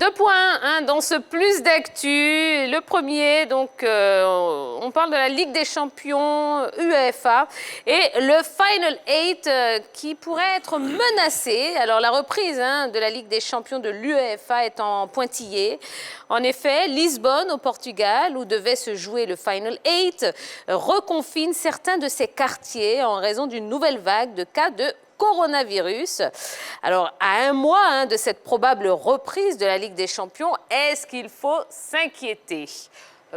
2 points hein, dans ce plus d'actu. Le premier, donc, on parle de la Ligue des champions UEFA et le Final 8 qui pourrait être menacé. Alors, la reprise hein, de la Ligue des champions de l'UEFA est en pointillé. En effet, Lisbonne, au Portugal, où devait se jouer le Final 8, reconfine certains de ses quartiers en raison d'une nouvelle vague de cas de coronavirus. Alors, à un mois hein, de cette probable reprise de la Ligue des Champions, est-ce qu'il faut s'inquiéter?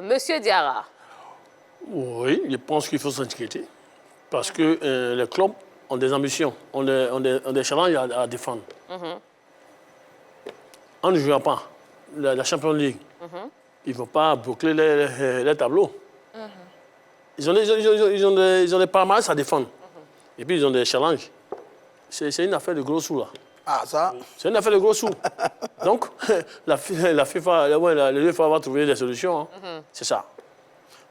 Monsieur Diarra. Oui, je pense qu'il faut s'inquiéter. Parce que les clubs ont des ambitions, ont des challenges à défendre. En ne jouant pas la Champions League, il ne faut pas boucler les tableaux. Ils ont des palmarès à défendre. Et puis, ils ont des challenges. C'est une affaire de gros sous, là. Ah, ça? C'est une affaire de gros sous. Donc, la FIFA, l'UEFA va trouver des solutions. Hein. C'est ça.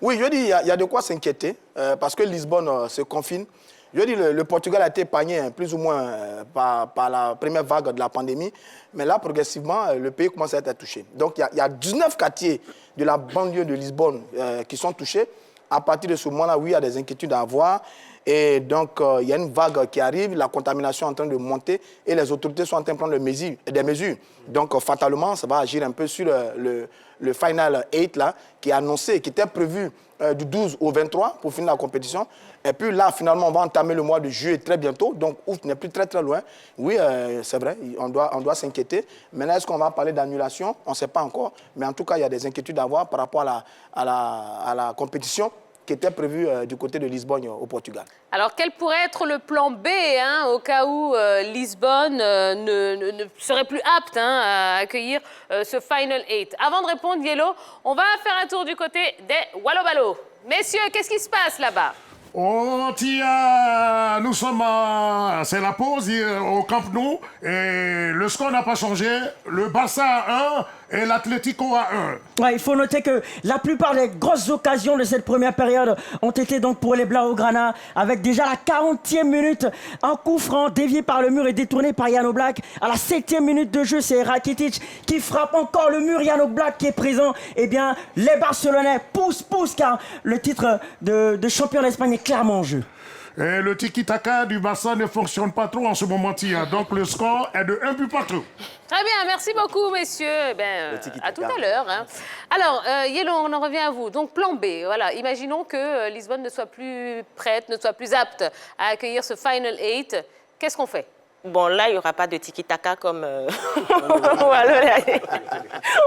Oui, je dis, il y a de quoi s'inquiéter, parce que Lisbonne se confine. Je dis, le Portugal a été épargné plus ou moins par la première vague de la pandémie, mais là, progressivement, le pays commence à être touché. Donc, il y a 19 quartiers de la banlieue de Lisbonne qui sont touchés. À partir de ce moment-là, oui, il y a des inquiétudes à avoir. Et donc, il y a une vague qui arrive, la contamination est en train de monter et les autorités sont en train de prendre des mesures. Donc, fatalement, ça va agir un peu sur le Final 8, là, qui est annoncé, qui était prévu du 12 au 23 pour finir la compétition. Et puis là, finalement, on va entamer le mois de juillet très bientôt. Donc, ouf, n'est plus très, très loin. Oui, c'est vrai, on doit s'inquiéter. Maintenant, est-ce qu'on va parler d'annulation? On ne sait pas encore. Mais en tout cas, il y a des inquiétudes à avoir par rapport à la compétition qui était prévu du côté de Lisbonne au Portugal. Alors, quel pourrait être le plan B hein, au cas où Lisbonne ne serait plus apte hein, à accueillir ce Final 8? Avant de répondre, Yellow, on va faire un tour du côté des Wallo-Ballo. Messieurs, qu'est-ce qui se passe là-bas? Oh, nous sommes c'est la pause au Camp Nou et le score n'a pas changé. Le Barça a 1 et l'Atlético a 1. Ouais, il faut noter que la plupart des grosses occasions de cette première période ont été donc pour les Blaugrana, avec déjà la 40e minute, un coup franc dévié par le mur et détourné par Jan Oblak. À la 7e minute de jeu, c'est Rakitic qui frappe encore le mur. Jan Oblak qui est présent. Eh bien, les Barcelonais poussent car le titre de champion d'Espagne est clairement en jeu. Et le tiki-taka du Barça ne fonctionne pas trop en ce moment-ci. Donc le score est de 1 but partout. Très bien, merci beaucoup, messieurs. À tout à l'heure. Hein. Alors, Yellow, on en revient à vous. Donc, plan B, voilà. Imaginons que Lisbonne ne soit plus prête, ne soit plus apte à accueillir ce Final 8. Qu'est-ce qu'on fait? Bon, là, il n'y aura pas de tiki-taka comme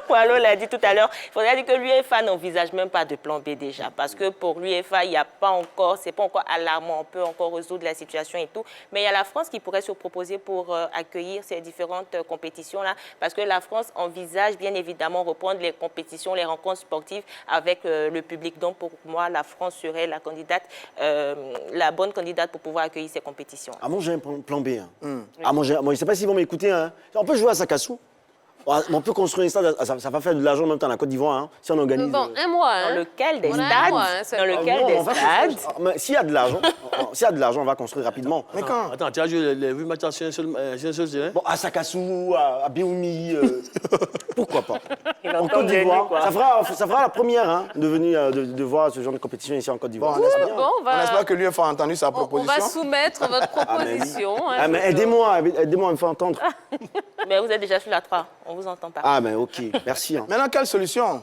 Wallo l'a dit tout à l'heure. Il faudrait dire que l'UEFA n'envisage même pas de plan B déjà. Parce que pour l'UEFA, il n'y a pas encore, c'est pas encore alarmant. On peut encore résoudre la situation et tout. Mais il y a la France qui pourrait se proposer pour accueillir ces différentes compétitions-là. Parce que la France envisage bien évidemment reprendre les compétitions, les rencontres sportives avec le public. Donc pour moi, la France serait la candidate, la bonne candidate pour pouvoir accueillir ces compétitions. Ah, moi, j'ai un plan B. Hein. Ah, moi, je ne sais pas s'ils vont m'écouter. Hein. On peut jouer à Sakassou. On peut construire un stade, ça va faire de l'argent en même temps en Côte d'Ivoire, hein, si on organise... Bon, un mois. Hein. Dans lequel des stades Dans lequel des stades S'il y a de l'argent, on va construire rapidement. Mais quand? Attends, tu as joué les 8 matchs sur un seul terrain? Bon, à Sakassou, à Béoumi, pourquoi pas? En Côte d'Ivoire. Ça fera la première hein, de voir ce genre de compétition ici en Côte d'Ivoire. On espère que l'UEFA a entendu sa proposition. On va soumettre votre proposition. Mais aidez-moi à me faire entendre. Mais vous êtes déjà sur la 3. On vous entend pas. Ah, mais ok, merci. Hein. Maintenant, quelle solution?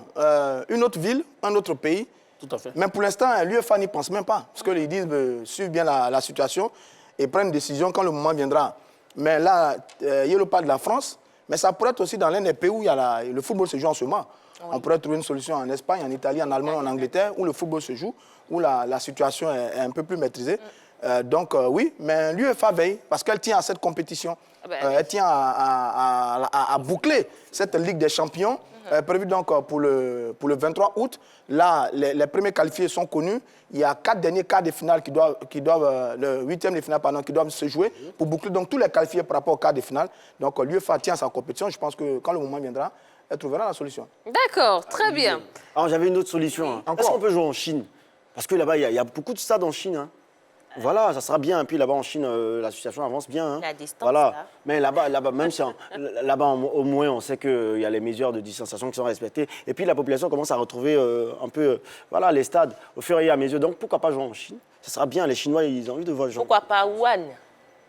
Une autre ville, un autre pays. Tout à fait. Mais pour l'instant, l'UEFA n'y pense même pas. Parce qu'ils disent suivent bien la situation et prennent une décision quand le moment viendra. Mais là, il y a le pas de la France, mais ça pourrait être aussi dans l'un des pays où le football se joue en ce moment. Oui. On pourrait trouver une solution en Espagne, en Italie, en Allemagne, en Angleterre, où le football se joue, où la situation est un peu plus maîtrisée. Donc oui, mais l'UEFA veille parce qu'elle tient à cette compétition. Elle tient à boucler cette Ligue des champions prévue donc pour le 23 août. Là, les premiers qualifiés sont connus. Il y a 4 derniers quarts de finale qui doivent le 8e de finale, pardon, qui doivent se jouer pour boucler donc tous les qualifiés par rapport aux quarts de finale. Donc l'UEFA tient à sa compétition. Je pense que quand le moment viendra, elle trouvera la solution. D'accord, très bien. Alors j'avais une autre solution. Hein. Est-ce qu'on peut jouer en Chine? Parce que là-bas, il y a beaucoup de stades en Chine. Hein. Voilà, ça sera bien. Et puis là-bas en Chine, l'association avance bien. Hein. La distance, Voilà. là. Mais là-bas, même si là-bas au moins on sait qu'il y a les mesures de distanciation qui sont respectées. Et puis la population commence à retrouver un peu voilà, les stades au fur et à mesure. Donc pourquoi pas jouer en Chine? Ça sera bien. Les Chinois, ils ont envie de voir les gens. Pourquoi pas Wuhan?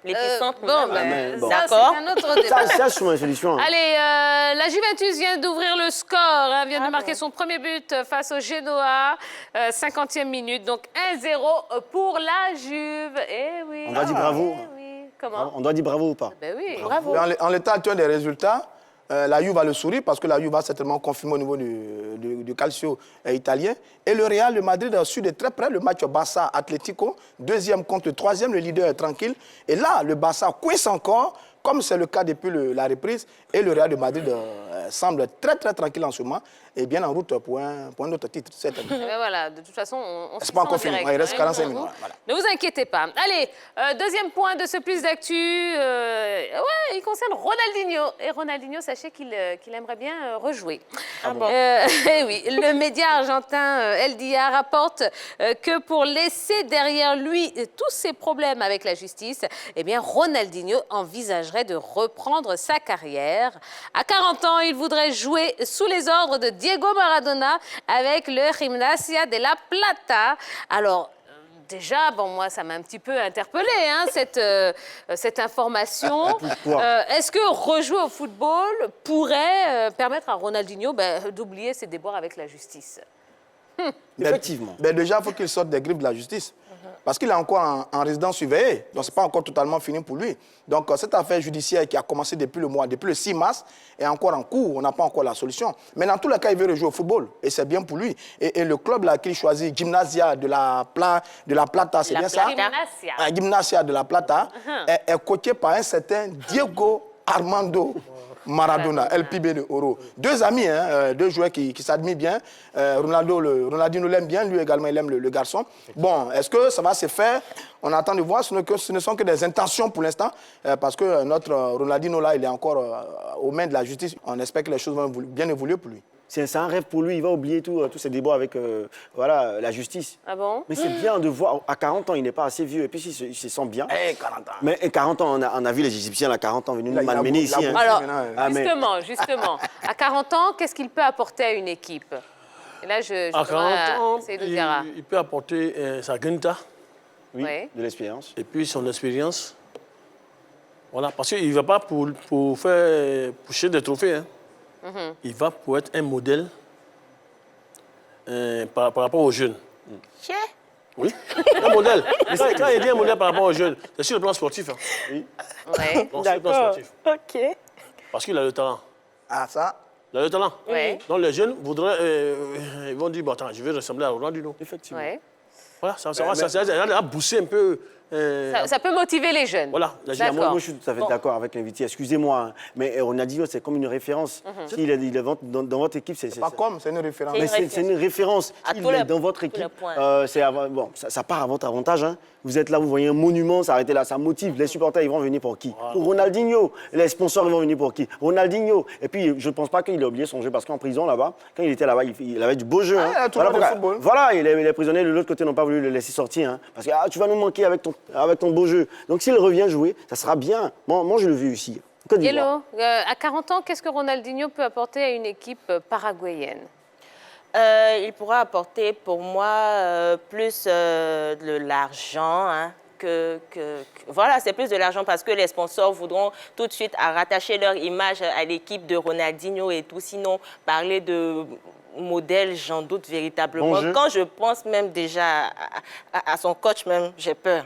L'épicentre, Bon, même. ben, bon. ça, D'accord. c'est un autre débat. Ça, c'est une solution. Hein. Allez, la Juventus vient d'ouvrir le score, hein, vient de marquer son premier but face au Genoa, 50e minute, donc 1-0 pour la Juve. Eh oui. On va dire bravo. Eh oui. Comment? On doit dire bravo ou pas? Ben oui. Bravo. En l'état actuel des résultats, la Juve va le sourire parce que la Juve va certainement confirmer au niveau du calcio italien. Et le Real, le Madrid a su de très près le match Barça-Atlético, deuxième contre le troisième, le leader est tranquille. Et là, le Barça coince encore, comme c'est le cas depuis la reprise. Et le Real de Madrid semble très très tranquille en ce moment et bien en route pour un autre titre. Ben voilà, de toute façon, on C'est s'y pas sent encore en fini, direct, il reste hein. 45 minutes. Voilà. Ne vous inquiétez pas. Allez, deuxième point de ce plus d'actu, ouais, il concerne Ronaldinho. Et Ronaldinho, sachez qu'il aimerait bien rejouer. Ah bon? Eh oui, le média argentin El Dia rapporte que pour laisser derrière lui tous ses problèmes avec la justice, eh bien Ronaldinho envisagerait de reprendre sa carrière. À 40 ans, il voudrait jouer sous les ordres de Diego Maradona avec le Gimnasia de la Plata. Alors, déjà, bon, moi, ça m'a un petit peu interpellée, hein, cette information. Est-ce que rejouer au football pourrait permettre à Ronaldinho d'oublier ses déboires avec la justice? Effectivement. Ben déjà, il faut qu'il sorte des griffes de la justice. Parce qu'il est encore en résidence surveillée. Donc, ce n'est pas encore totalement fini pour lui. Donc, cette affaire judiciaire qui a commencé depuis le 6 mars, est encore en cours. On n'a pas encore la solution. Mais dans tous les cas, il veut rejouer au football. Et c'est bien pour lui. Et le club là qu'il choisit, Gimnasia de la Plata, c'est bien ça? Gimnasia. Gimnasia de la Plata, est coaché par un certain Diego Armando Maradona, LPB de Oro. Deux amis, hein, deux joueurs qui s'admirent bien. Ronaldinho l'aime bien, lui également, il aime le garçon. Bon, est-ce que ça va se faire? On attend de voir. Ce ne sont que des intentions pour l'instant, parce que notre Ronaldinho, là, il est encore aux mains de la justice. On espère que les choses vont bien évoluer pour lui. C'est un rêve pour lui, il va oublier tous ces débats avec voilà, la justice. Ah bon? Mais c'est bien de voir, à 40 ans, il n'est pas assez vieux, et puis il se sent bien. 40 ans. Mais 40 ans, on a vu les Égyptiens à 40 ans venus nous Il a malmener ici. beaucoup- Hein. Alors, Ah, mais- justement, à 40 ans, qu'est-ce qu'il peut apporter à une équipe? Et là, je À 40 ans, Seydou Diarra. il peut apporter sa grinta Oui, Ouais. de l'expérience. et puis son expérience. Voilà, parce qu'il ne va pas pour chercher des trophées. Hein. Il va pour être un modèle par rapport aux jeunes. Chien. Oui, un modèle. Mais quand il dit un modèle par rapport aux jeunes, c'est sur le plan sportif. Hein. Ouais. Donc, sur le plan sportif. OK. Parce qu'il a le talent. Ah, ça? Il a le talent. Ouais. Donc les jeunes ils vont dire, bon, attends, je vais ressembler à Ronaldinho. Effectivement. Ouais. Voilà, ça va booster un peu. Ça peut motiver les jeunes. Voilà, la D'accord. Moi, je suis tout à fait d'accord avec l'invité. Excusez-moi, hein, mais Ronaldinho, c'est comme une référence. S'il est dans votre équipe, c'est Pas comme, c'est une référence. mais c'est une référence. À S'il tous les- est dans votre tous les équipe, points. bon, ça part à votre avantage. Hein. Vous êtes là, vous voyez un monument s'arrêter là, ça motive. Les supporters, ils vont venir pour qui? Pour Ronaldinho. Les sponsors, ils vont venir pour qui? Ronaldinho. Et puis, je ne pense pas qu'il ait oublié son jeu, parce qu'en prison, là-bas, quand il était là-bas, il avait du beau jeu. Hein. il a toujours pourquoi- le football. Voilà, et les prisonniers de l'autre côté n'ont pas voulu le laisser sortir. Hein, parce que tu vas nous manquer avec ton beau jeu. Donc, s'il revient jouer, ça sera bien. Moi je le veux ici. Côte d'Ivoire. Yellow, à 40 ans, qu'est-ce que Ronaldinho peut apporter à une équipe paraguayenne? Il pourra apporter pour moi plus de l'argent. Hein, voilà, c'est plus de l'argent parce que les sponsors voudront tout de suite rattacher leur image à l'équipe de Ronaldinho et tout. Sinon, parler de modèle, j'en doute véritablement. Bon jeu. Quand je pense même déjà à son coach, même, j'ai peur.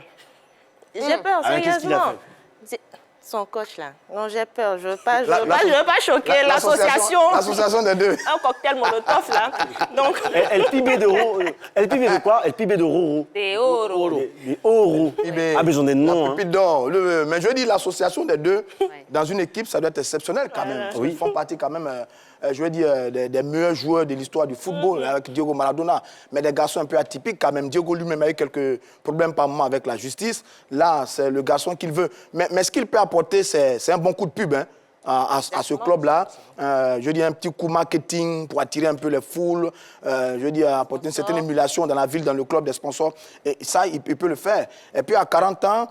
J'ai peur, Ah, qu'est-ce qu'il a sérieusement. Son coach, là. Non, j'ai peur. Je ne veux pas choquer L'association l'association. des deux. Un cocktail molotov, là. Donc, El Pibe de Roro. El Pibe de quoi? El Pibe de Roro. Des Oro. Les Oro. Pibe. Ah, besoin des noms. Hein. Puis donc, mais je dis l'association des deux, dans une équipe, ça doit être exceptionnel quand même. Parce qu'ils font partie quand même, je veux dire, des meilleurs joueurs de l'histoire du football, avec Diego Maradona. Mais des garçons un peu atypiques quand même. Diego lui-même a eu quelques problèmes par moment avec la justice. Là, c'est le garçon qu'il veut. Mais ce qu'il peut apporter, c'est un bon coup de pub. Hein. à ce club-là. Je dis un petit coup marketing pour attirer un peu les foules. Je dis apporter une certaine émulation dans la ville, dans le club des sponsors. Et ça, il peut le faire. Et puis à 40 ans,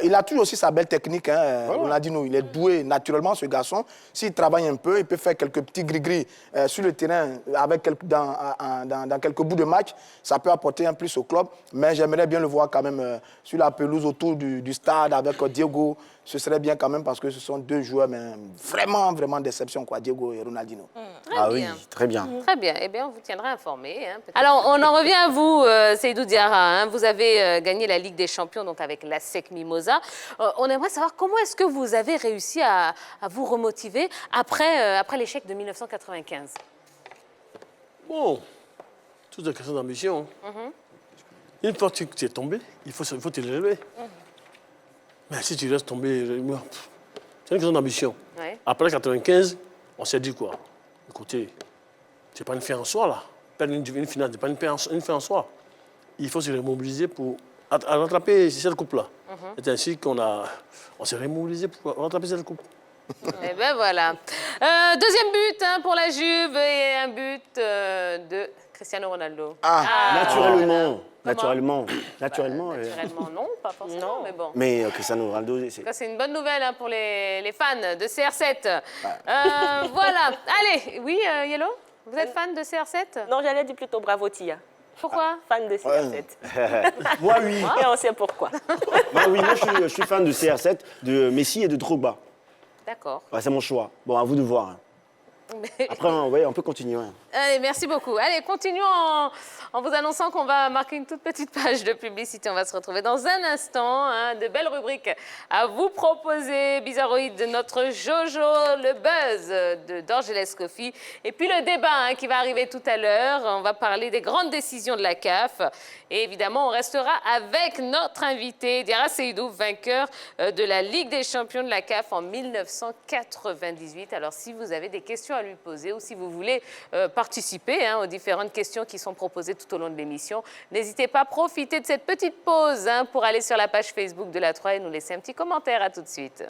il a toujours aussi sa belle technique. Hein. On a dit nous, il est doué naturellement, ce garçon. S'il travaille un peu, il peut faire quelques petits gris-gris sur le terrain avec dans quelques bouts de match. Ça peut apporter un plus au club. Mais j'aimerais bien le voir quand même sur la pelouse autour du stade avec Diego. Ce serait bien quand même parce que ce sont deux joueurs mais vraiment déception, quoi, Diego et Ronaldinho. Ah bien. oui, très bien. Très bien. Eh bien, on vous tiendra informé. Hein, alors, on en revient à vous, Seydou Diarra. Hein. Vous avez gagné la Ligue des Champions donc avec la SEC Mimosa. On aimerait savoir comment est-ce que vous avez réussi à vous remotiver après l'échec de 1995. Bon, tout est question d'ambition. Une fois que tu es tombé, il faut te relever. Mais si tu restes tombé, c'est une question d'ambition. Ouais. Après 95, on s'est dit quoi? Écoutez, c'est pas une fin en soi, là. Perdre une finale, c'est pas une fin en soi. Il faut se remobiliser pour rattraper cette coupe-là. C'est ainsi qu'on s'est remobilisé pour rattraper cette coupe. Eh bien, voilà. Deuxième but hein, pour la Juve et un but de Cristiano Ronaldo. Naturellement. Comment Naturellement. Naturellement, non, pas forcément, mais bon. Mais Cristiano Ronaldo, C'est une bonne nouvelle hein, pour les fans de CR7. Voilà. Allez, oui, Yellow, vous êtes fan de CR7? Non, j'allais dire plutôt bravo Tia. Pourquoi? Fan de CR7. moi, oui. Et on sait pourquoi. Moi, je suis fan de CR7, de Messi et de Drogba. D'accord. Ouais, c'est mon choix. Bon, à vous de voir. Hein. Après, on peut continuer. Hein. Allez, merci beaucoup. Allez, continuons en vous annonçant qu'on va marquer une toute petite page de publicité. On va se retrouver dans un instant. Hein, de belles rubriques à vous proposer. Bizarroïde de notre Jojo, le buzz d'Orgelès Coffee. Et puis le débat hein, qui va arriver tout à l'heure. On va parler des grandes décisions de la CAF. Et évidemment, on restera avec notre invité, Diarra Seydou, vainqueur de la Ligue des champions de la CAF en 1998. Alors, si vous avez des questions à lui poser ou si vous voulez participer hein, aux différentes questions qui sont proposées tout au long de l'émission, n'hésitez pas à profiter de cette petite pause hein, pour aller sur la page Facebook de La 3 et nous laisser un petit commentaire. À tout de suite.